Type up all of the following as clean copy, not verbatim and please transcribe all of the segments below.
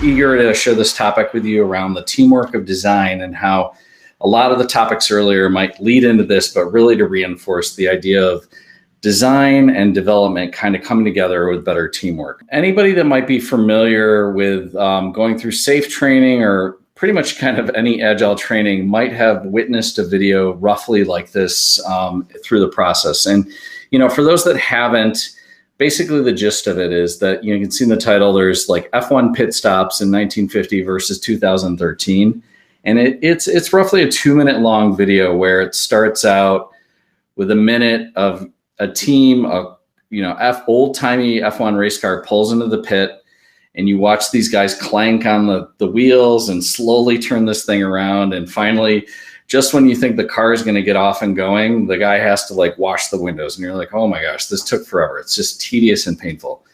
eager to share this topic with you around the teamwork of design and how a lot of the topics earlier might lead into this, but really to reinforce the idea of design and development kind of coming together with better teamwork. Anybody that might be familiar with going through SAFe training or pretty much kind of any Agile training might have witnessed a video roughly like this through the process. And, for those that haven't, basically the gist of it is that, you can see in the title, there's like F1 pit stops in 1950 versus 2013. And it's roughly a 2-minute long video where it starts out with a minute of a team, old-timey F1 race car pulls into the pit, and you watch these guys clank on the wheels and slowly turn this thing around. And finally, just when you think the car is going to get off and going, the guy has to wash the windows. And you're like, oh my gosh, this took forever. It's just tedious and painful.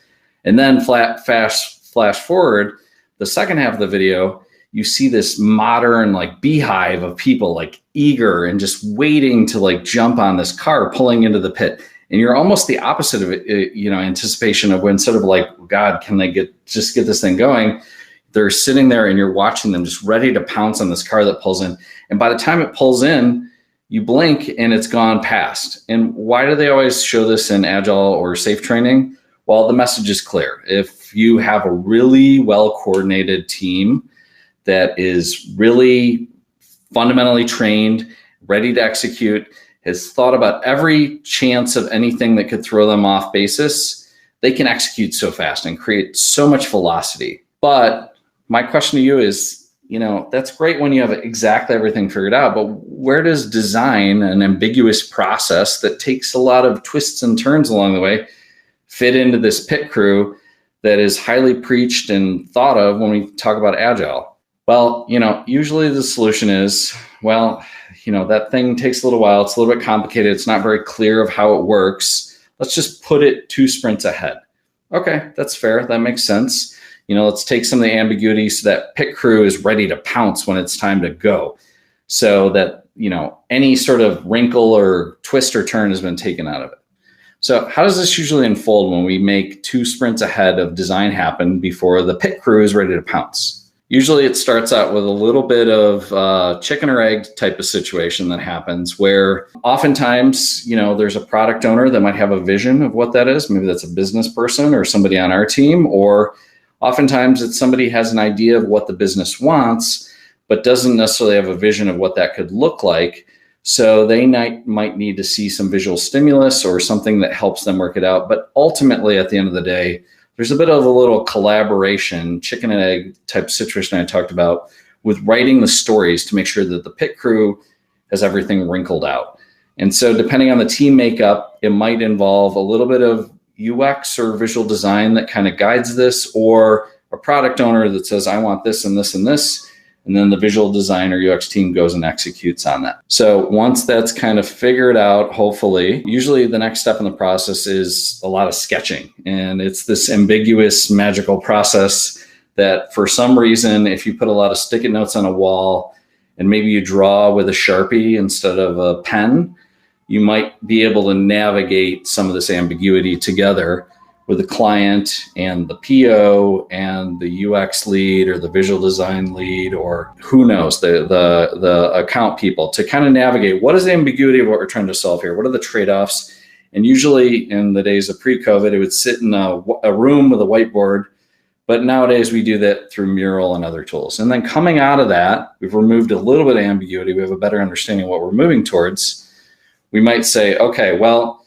And then flash forward, the second half of the video, you see this modern beehive of people eager and just waiting to jump on this car pulling into the pit. And you're almost the opposite of it, anticipation of when instead of God, can they get this thing going? They're sitting there and you're watching them just ready to pounce on this car that pulls in. And by the time it pulls in, you blink and it's gone past. And why do they always show this in Agile or SAFe training? Well, the message is clear. If you have a really well-coordinated team that is really fundamentally trained, ready to execute, has thought about every chance of anything that could throw them off basis, they can execute so fast and create so much velocity. But my question to you is, that's great when you have exactly everything figured out, but where does design, an ambiguous process that takes a lot of twists and turns along the way, fit into this pit crew that is highly preached and thought of when we talk about Agile? Well, usually the solution is, that thing takes a little while. It's a little bit complicated. It's not very clear of how it works. Let's just put it 2 sprints ahead. Okay, that's fair. That makes sense. Let's take some of the ambiguity so that pit crew is ready to pounce when it's time to go. So that, any sort of wrinkle or twist or turn has been taken out of it. So how does this usually unfold when we make 2 sprints ahead of design happen before the pit crew is ready to pounce? Usually it starts out with a little bit of chicken or egg type of situation that happens where oftentimes, there's a product owner that might have a vision of what that is. Maybe that's a business person or somebody on our team, or oftentimes it's somebody has an idea of what the business wants, but doesn't necessarily have a vision of what that could look like. So they might need to see some visual stimulus or something that helps them work it out. But ultimately, at the end of the day, there's a bit of a little collaboration, chicken and egg type situation I talked about with writing the stories to make sure that the pit crew has everything wrinkled out. And so depending on the team makeup, it might involve a little bit of UX or visual design that kind of guides this, or a product owner that says, I want this and this and this. And then the visual design or UX team goes and executes on that. So once that's kind of figured out, hopefully, usually the next step in the process is a lot of sketching. And it's this ambiguous, magical process that for some reason, if you put a lot of sticky notes on a wall and maybe you draw with a Sharpie instead of a pen, you might be able to navigate some of this ambiguity together with the client and the PO and the UX lead or the visual design lead, or who knows, the account people, to kind of navigate what is the ambiguity of what we're trying to solve here? What are the trade-offs? And usually in the days of pre-COVID, it would sit in a room with a whiteboard, but nowadays we do that through Mural and other tools. And then coming out of that, we've removed a little bit of ambiguity. We have a better understanding of what we're moving towards. We might say, okay, well,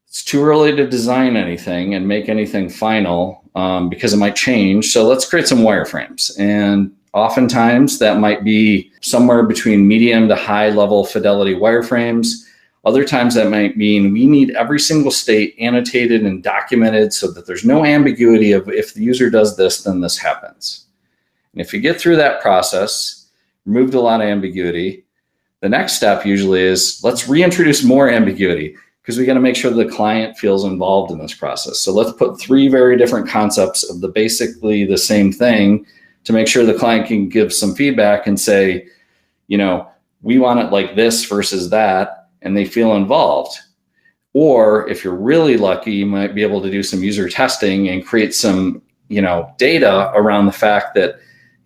it's too early to design anything and make anything final because it might change. So let's create some wireframes. And oftentimes that might be somewhere between medium to high level fidelity wireframes. Other times that might mean we need every single state annotated and documented so that there's no ambiguity of if the user does this, then this happens. And if you get through that process, removed a lot of ambiguity, the next step usually is let's reintroduce more ambiguity, because we got to make sure the client feels involved in this process. So let's put 3 very different concepts of basically the same thing to make sure the client can give some feedback and say, we want it like this versus that, and they feel involved. Or if you're really lucky, you might be able to do some user testing and create some, data around the fact that,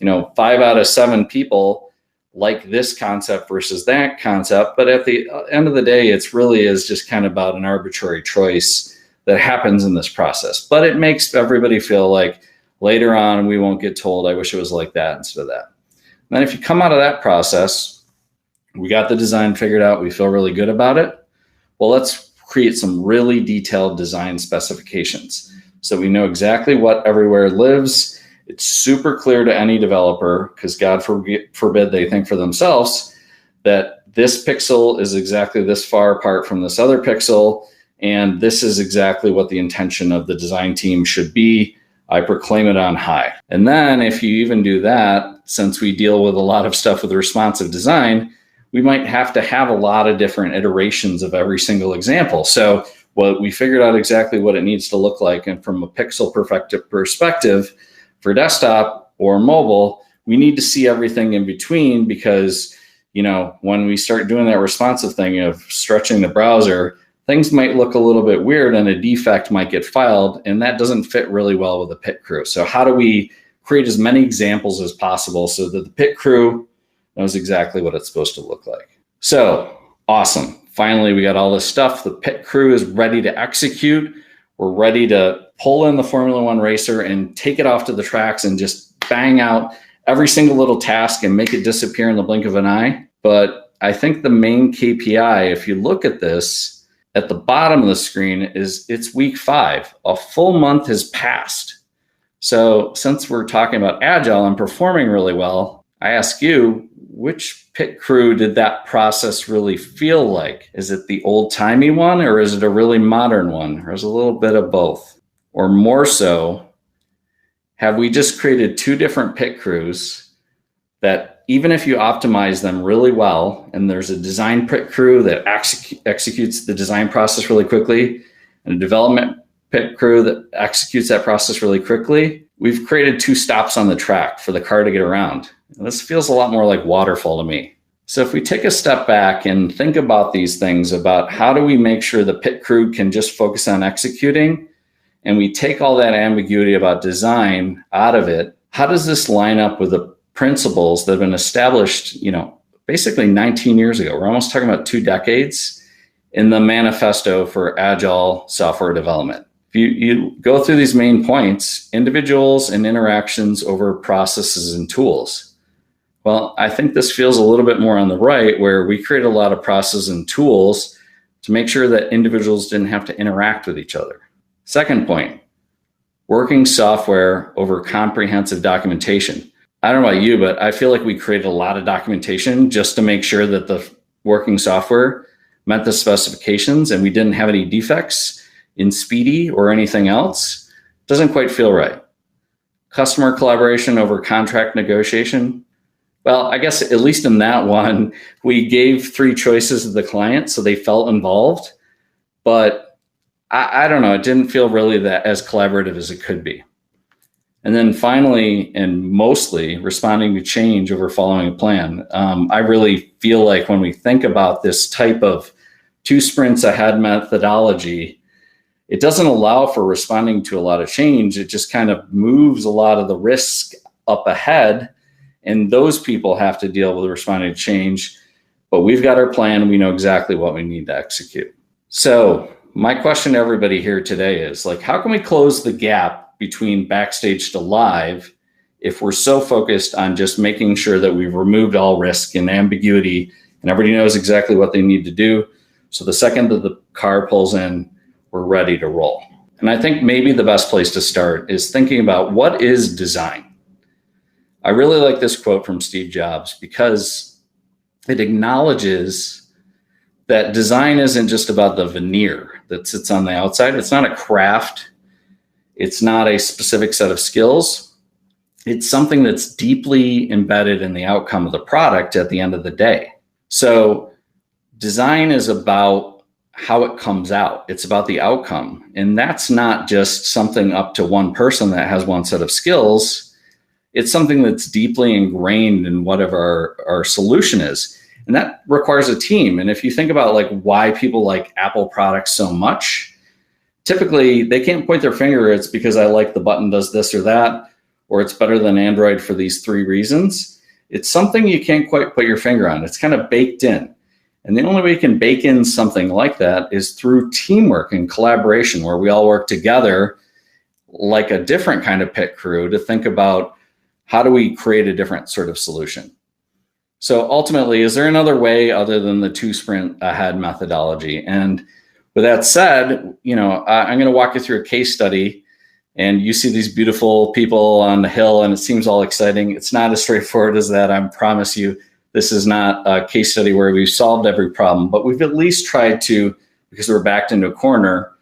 5 out of 7 people like this concept versus that concept. But at the end of the day, it's really is just kind of about an arbitrary choice that happens in this process. But it makes everybody feel like later on, we won't get told, I wish it was like that instead of that. And then if you come out of that process, we got the design figured out, we feel really good about it. Well, let's create some really detailed design specifications so we know exactly what everywhere lives. It's super clear to any developer, because God forbid they think for themselves that this pixel is exactly this far apart from this other pixel, and this is exactly what the intention of the design team should be. I proclaim it on high. And then if you even do that, since we deal with a lot of stuff with responsive design, we might have to have a lot of different iterations of every single example. So we figured out exactly what it needs to look like. And from a pixel perspective for desktop or mobile, we need to see everything in between, because, when we start doing that responsive thing of stretching the browser, things might look a little bit weird and a defect might get filed, and that doesn't fit really well with the pit crew. So how do we create as many examples as possible so that the pit crew knows exactly what it's supposed to look like? So awesome. Finally, we got all this stuff. The pit crew is ready to execute. We're ready to pull in the Formula One racer and take it off to the tracks and just bang out every single little task and make it disappear in the blink of an eye. But I think the main KPI, if you look at this, at the bottom of the screen it's week 5. A full month has passed. So since we're talking about Agile and performing really well, I ask you, which pit crew did that process really feel like? Is it the old-timey one, or is it a really modern one? Or is it a little bit of both? Or more so, have we just created 2 different pit crews that even if you optimize them really well, and there's a design pit crew that executes the design process really quickly, and a development pit crew that executes that process really quickly, we've created 2 stops on the track for the car to get around. And this feels a lot more like waterfall to me. So if we take a step back and think about these things, about how do we make sure the pit crew can just focus on executing, and we take all that ambiguity about design out of it, how does this line up with the principles that have been established, basically 19 years ago? We're almost talking about 2 decades in the manifesto for Agile software development. If you go through these main points, individuals and interactions over processes and tools. Well, I think this feels a little bit more on the right, where we create a lot of processes and tools to make sure that individuals didn't have to interact with each other. Second point, working software over comprehensive documentation. I don't know about you, but I feel like we created a lot of documentation just to make sure that the working software met the specifications and we didn't have any defects in Speedy or anything else. Doesn't quite feel right. Customer collaboration over contract negotiation. Well, I guess at least in that one, we gave 3 choices to the client, so they felt involved. But I don't know, it didn't feel really that as collaborative as it could be. And then finally, and mostly, responding to change over following a plan. I really feel like when we think about this type of 2 sprints ahead methodology, it doesn't allow for responding to a lot of change. It just kind of moves a lot of the risk up ahead, and those people have to deal with responding to change. But we've got our plan. We know exactly what we need to execute. So my question to everybody here today is, how can we close the gap between backstage to live if we're so focused on just making sure that we've removed all risk and ambiguity and everybody knows exactly what they need to do? So the second that the car pulls in, we're ready to roll. And I think maybe the best place to start is thinking about, what is design? I really like this quote from Steve Jobs, because it acknowledges that design isn't just about the veneer that sits on the outside. It's not a craft. It's not a specific set of skills. It's something that's deeply embedded in the outcome of the product at the end of the day. So design is about how it comes out. It's about the outcome. And that's not just something up to one person that has one set of skills. It's something that's deeply ingrained in whatever our solution is. And that requires a team. And if you think about why people like Apple products so much, typically they can't point their finger, it's because I like the button does this or that, or it's better than Android for these 3 reasons. It's something you can't quite put your finger on. It's kind of baked in. And the only way you can bake in something like that is through teamwork and collaboration, where we all work together like a different kind of pit crew to think about how do we create a different sort of solution. So ultimately, is there another way other than the 2 sprint ahead methodology? And with that said, I'm going to walk you through a case study, and you see these beautiful people on the hill and it seems all exciting. It's not as straightforward as that. I promise you, this is not a case study where we've solved every problem, but we've at least tried to, because we're backed into a corner,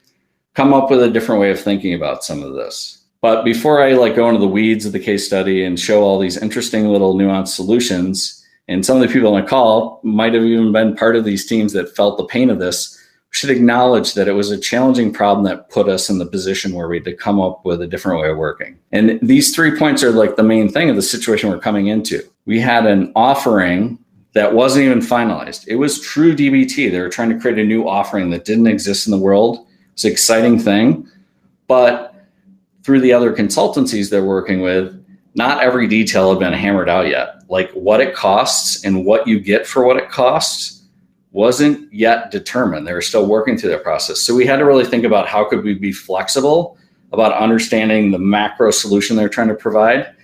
come up with a different way of thinking about some of this. But before I go into the weeds of the case study and show all these interesting little nuanced solutions, and some of the people on the call might have even been part of these teams that felt the pain of this, we should acknowledge that it was a challenging problem that put us in the position where we had to come up with a different way of working. And these 3 points are the main thing of the situation we're coming into. We had an offering that wasn't even finalized. It was true DBT. They were trying to create a new offering that didn't exist in the world. It's an exciting thing, but through the other consultancies they're working with, not every detail had been hammered out yet. What it costs and what you get for what it costs wasn't yet determined. They were still working through that process. So we had to really think about how could we be flexible about understanding the macro solution they're trying to provide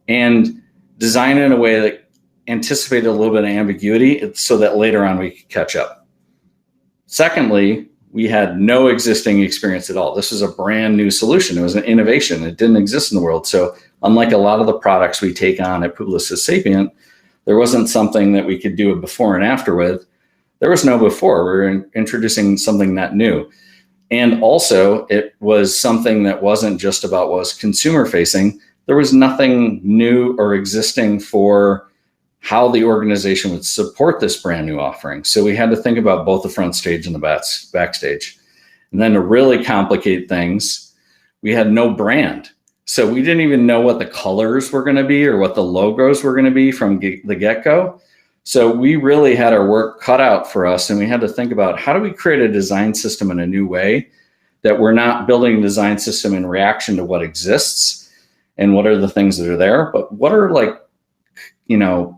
and design it in a way that anticipated a little bit of ambiguity so that later on we could catch up. Secondly, we had no existing experience at all. This was a brand new solution. It was an innovation. It didn't exist in the world. So unlike a lot of the products we take on at Publicis Sapient, there wasn't something that we could do a before and after with. There was no before. We were introducing something that new. And also, it was something that wasn't just about what was consumer facing. There was nothing new or existing for how the organization would support this brand new offering. So we had to think about both the front stage and the backstage. And then to really complicate things, we had no brand. So we didn't even know what the colors were going to be or what the logos were going to be from the get-go. So we really had our work cut out for us, and we had to think about how do we create a design system in a new way that we're not building a design system in reaction to what exists and what are the things that are there, but what are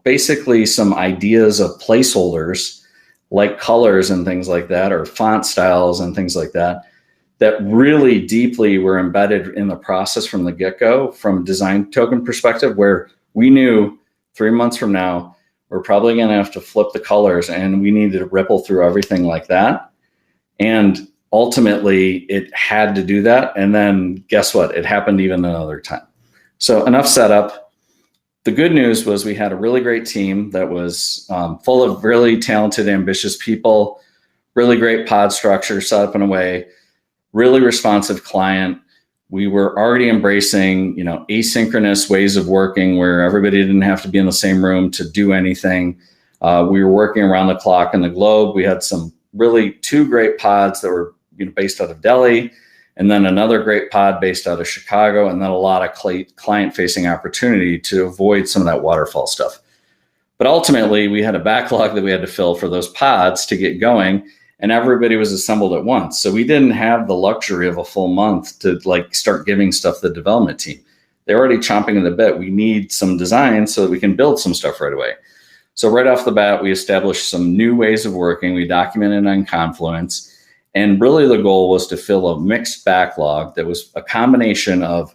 basically some ideas of placeholders like colors and things like that, or font styles and things like that, that really deeply were embedded in the process from the get-go, from a design token perspective, where we knew 3 months from now, we're probably going to have to flip the colors and we needed to ripple through everything like that. And ultimately it had to do that. And then guess what? It happened even another time. So enough setup. The good news was we had a really great team that was full of really talented, ambitious people, really great pod structure set up in a way, really responsive client. We were already embracing, asynchronous ways of working where everybody didn't have to be in the same room to do anything. We were working around the clock in the globe. We had some really 2 great pods that were based out of Delhi, and then another great pod based out of Chicago, and then a lot of client-facing opportunity to avoid some of that waterfall stuff. But ultimately, we had a backlog that we had to fill for those pods to get going, and everybody was assembled at once. So we didn't have the luxury of a full month to start giving stuff to the development team. They're already chomping at the bit. We need some design so that we can build some stuff right away. So right off the bat, we established some new ways of working. We documented on Confluence. And really the goal was to fill a mixed backlog that was a combination of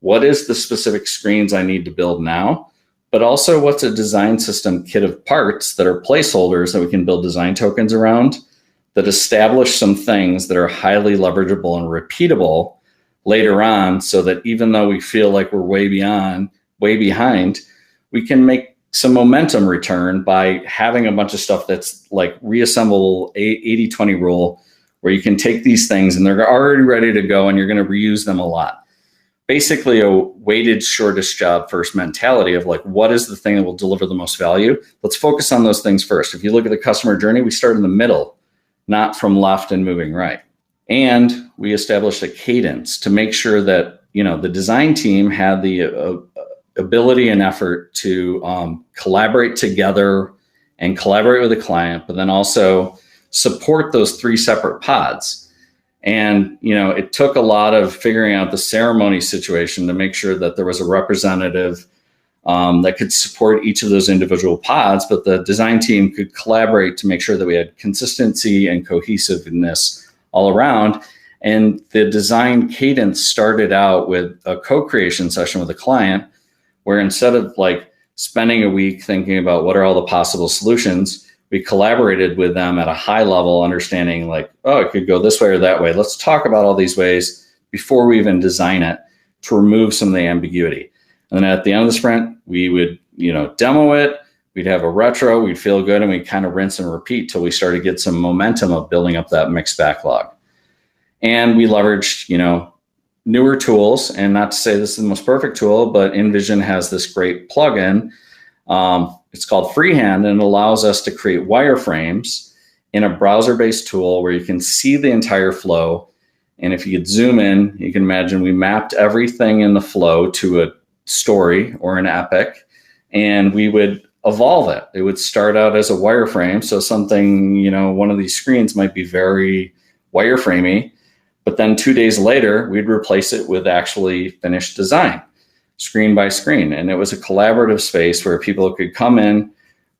what is the specific screens I need to build now, but also what's a design system kit of parts that are placeholders that we can build design tokens around, that establish some things that are highly leverageable and repeatable later on, so that even though we feel like we're way behind, we can make some momentum return by having a bunch of stuff that's reassemble 80-20 rule, where you can take these things and they're already ready to go and you're going to reuse them a lot. Basically a weighted shortest job first mentality of what is the thing that will deliver the most value? Let's focus on those things first. If you look at the customer journey, we start in the middle, not from left and moving right. And we established a cadence to make sure that, the design team had the ability and effort to collaborate together and collaborate with the client, but then also support those 3 separate pods. And, it took a lot of figuring out the ceremony situation to make sure that there was a representative that could support each of those individual pods, but the design team could collaborate to make sure that we had consistency and cohesiveness all around. And the design cadence started out with a co-creation session with a client, where instead of like spending a week thinking about what are all the possible solutions, we collaborated with them at a high level, understanding like, oh, it could go this way or that way. Let's talk about all these ways before we even design it to remove some of the ambiguity. And then at the end of the sprint, we would, demo it. We'd have a retro, we'd feel good, and we'd kind of rinse and repeat till we started to get some momentum of building up that mixed backlog. And we leveraged, newer tools, and not to say this is the most perfect tool, but InVision has this great plugin. It's called Freehand, and it allows us to create wireframes in a browser-based tool where you can see the entire flow. And if you could zoom in, you can imagine we mapped everything in the flow to a story or an epic, and we would evolve it. It would start out as a wireframe. So something, one of these screens might be very wireframey, but then 2 days later, we'd replace it with actually finished design, screen by screen. And it was a collaborative space where people could come in,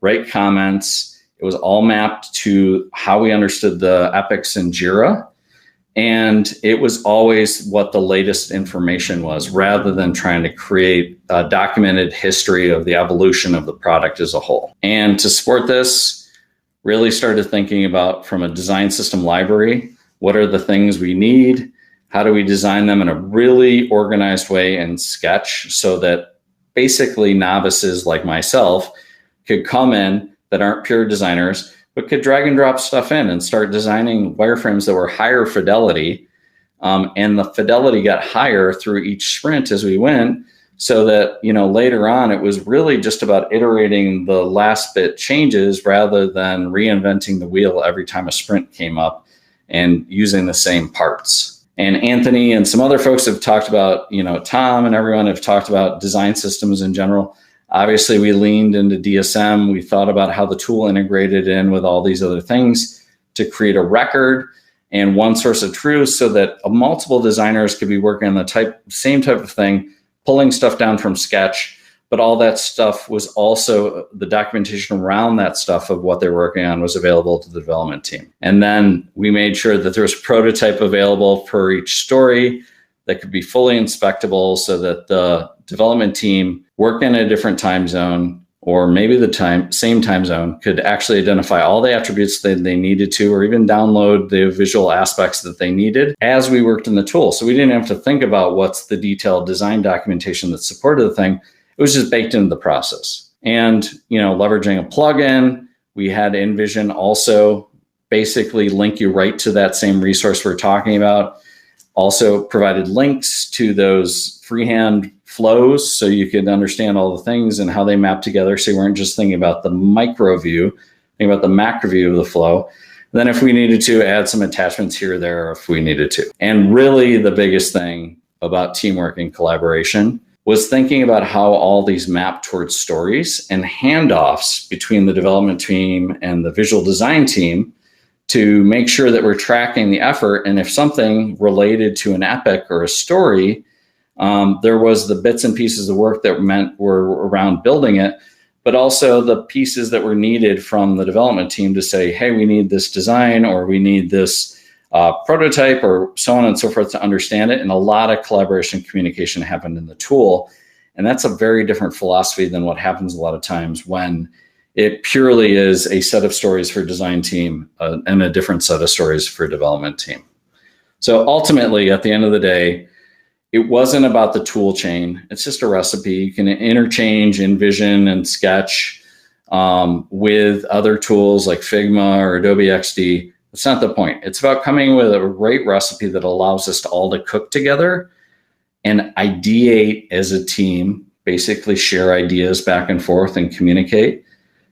write comments. It was all mapped to how we understood the epics in Jira. And it was always what the latest information was, rather than trying to create a documented history of the evolution of the product as a whole. And to support this, really started thinking about, from a design system library, what are the things we need? How do we design them in a really organized way in Sketch, so that basically novices like myself could come in that aren't pure designers, but could drag and drop stuff in and start designing wireframes that were higher fidelity. And the fidelity got higher through each sprint as we went, so that, later on, it was really just about iterating the last bit changes rather than reinventing the wheel every time a sprint came up and using the same parts. And Anthony and some other folks have talked about, Tom and everyone have talked about design systems in general. Obviously, we leaned into DSM. We thought about how the tool integrated in with all these other things to create a record and one source of truth, so that multiple designers could be working on the same type of thing, pulling stuff down from Sketch. But all that stuff was also, the documentation around that stuff of what they're working on was available to the development team. And then we made sure that there was a prototype available for each story that could be fully inspectable, so that the development team working in a different time zone, or maybe the same time zone, could actually identify all the attributes that they needed to, or even download the visual aspects that they needed as we worked in the tool. So we didn't have to think about what's the detailed design documentation that supported the thing. It was just baked into the process. And, leveraging a plugin, we had InVision also basically link you right to that same resource we're talking about. Also provided links to those freehand flows, so you could understand all the things and how they map together. So you weren't just thinking about the micro view, thinking about the macro view of the flow. Then if we needed to, add some attachments here or there if we needed to. And really the biggest thing about teamwork and collaboration was thinking about how all these map towards stories and handoffs between the development team and the visual design team, to make sure that we're tracking the effort. And if something related to an epic or a story, there was the bits and pieces of work that were around building it, but also the pieces that were needed from the development team to say, hey, we need this design, or we need this prototype, or so on and so forth, to understand it. And a lot of collaboration and communication happened in the tool. And that's a very different philosophy than what happens a lot of times when it purely is a set of stories for design team and a different set of stories for development team. So ultimately, at the end of the day, it wasn't about the tool chain. It's just a recipe. You can interchange InVision and Sketch with other tools like Figma or Adobe XD. That's not the point. It's about coming with a great recipe that allows us to all to cook together and ideate as a team, basically share ideas back and forth and communicate,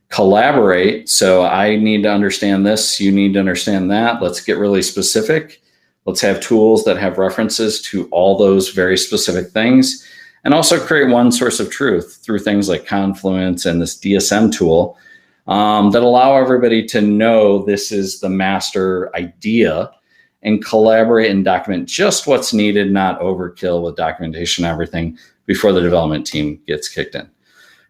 collaborate. So I need to understand this, you need to understand that. Let's get really specific. Let's have tools that have references to all those very specific things, and also create one source of truth through things like Confluence and this DSM tool that allow everybody to know this is the master idea, and collaborate and document just what's needed, not overkill with documentation and everything before the development team gets kicked in.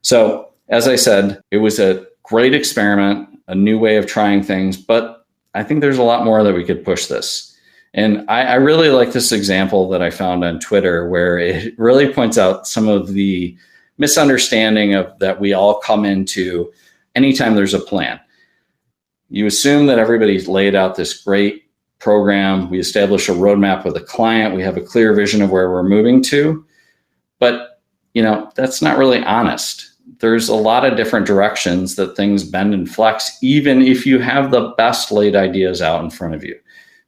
So as I said, it was a great experiment, a new way of trying things, but I think there's a lot more that we could push this. And I really like this example that I found on Twitter, where it really points out some of the misunderstanding of that we all come into anytime there's a plan. You assume that everybody's laid out this great program. We establish a roadmap with a client. We have a clear vision of where we're moving to, but that's not really honest. There's a lot of different directions that things bend and flex, even if you have the best laid ideas out in front of you.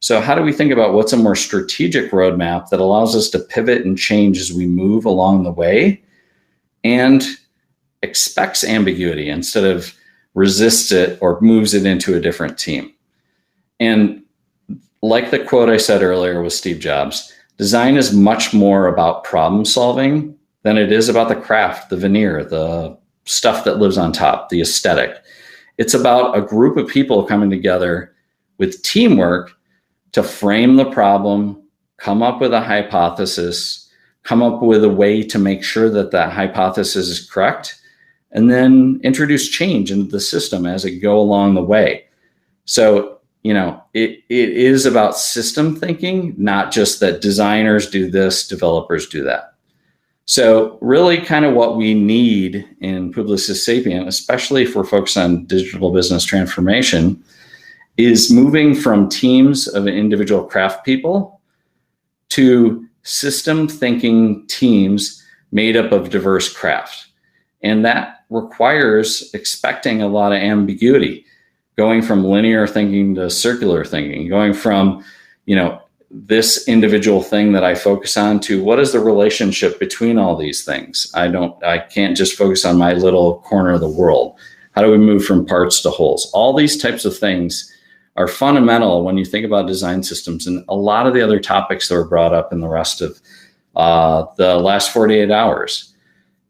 So how do we think about what's a more strategic roadmap that allows us to pivot and change as we move along the way and expects ambiguity instead of resists it or moves it into a different team? And like the quote I said earlier with Steve Jobs, design is much more about problem solving than it is about the craft, the veneer, the stuff that lives on top, the aesthetic. It's about a group of people coming together with teamwork to frame the problem, come up with a hypothesis, come up with a way to make sure that that hypothesis is correct, and then introduce change into the system as it go along the way. So, it is about system thinking, not just that designers do this, developers do that. So really kind of what we need in Publicis Sapient, especially if we're focused on digital business transformation, is moving from teams of individual craft people to system thinking teams made up of diverse craft. And that requires expecting a lot of ambiguity, going from linear thinking to circular thinking, going from, this individual thing that I focus on to what is the relationship between all these things? I can't just focus on my little corner of the world. How do we move from parts to wholes? All these types of things are fundamental when you think about design systems, and a lot of the other topics that were brought up in the rest of the last 48 hours.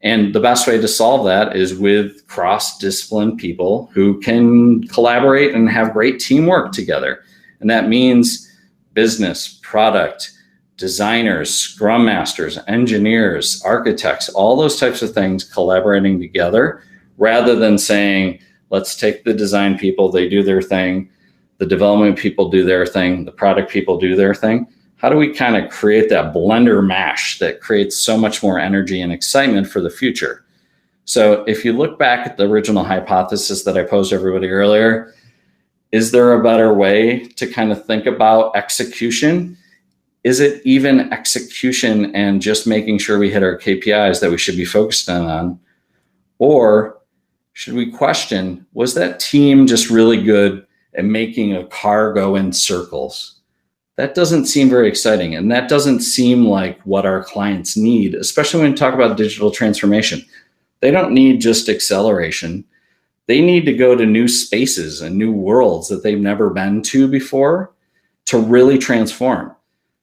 And the best way to solve that is with cross-discipline people who can collaborate and have great teamwork together. And that means business, product, designers, scrum masters, engineers, architects, all those types of things collaborating together, rather than saying, let's take the design people, they do their thing, the development people do their thing, the product people do their thing. How do we kind of create that blender mash that creates so much more energy and excitement for the future? So if you look back at the original hypothesis that I posed to everybody earlier, is there a better way to kind of think about execution? Is it even execution and just making sure we hit our KPIs that we should be focused on? Or should we question, was that team just really good at making a car go in circles? That doesn't seem very exciting. And that doesn't seem like what our clients need, especially when we talk about digital transformation. They don't need just acceleration. They need to go to new spaces and new worlds that they've never been to before to really transform.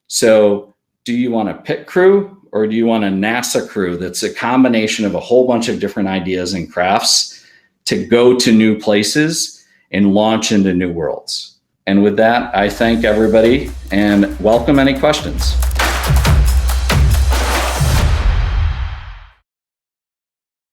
So do you want a pit crew, or do you want a NASA crew that's a combination of a whole bunch of different ideas and crafts to go to new places and launch into new worlds? And with that, I thank everybody and welcome any questions.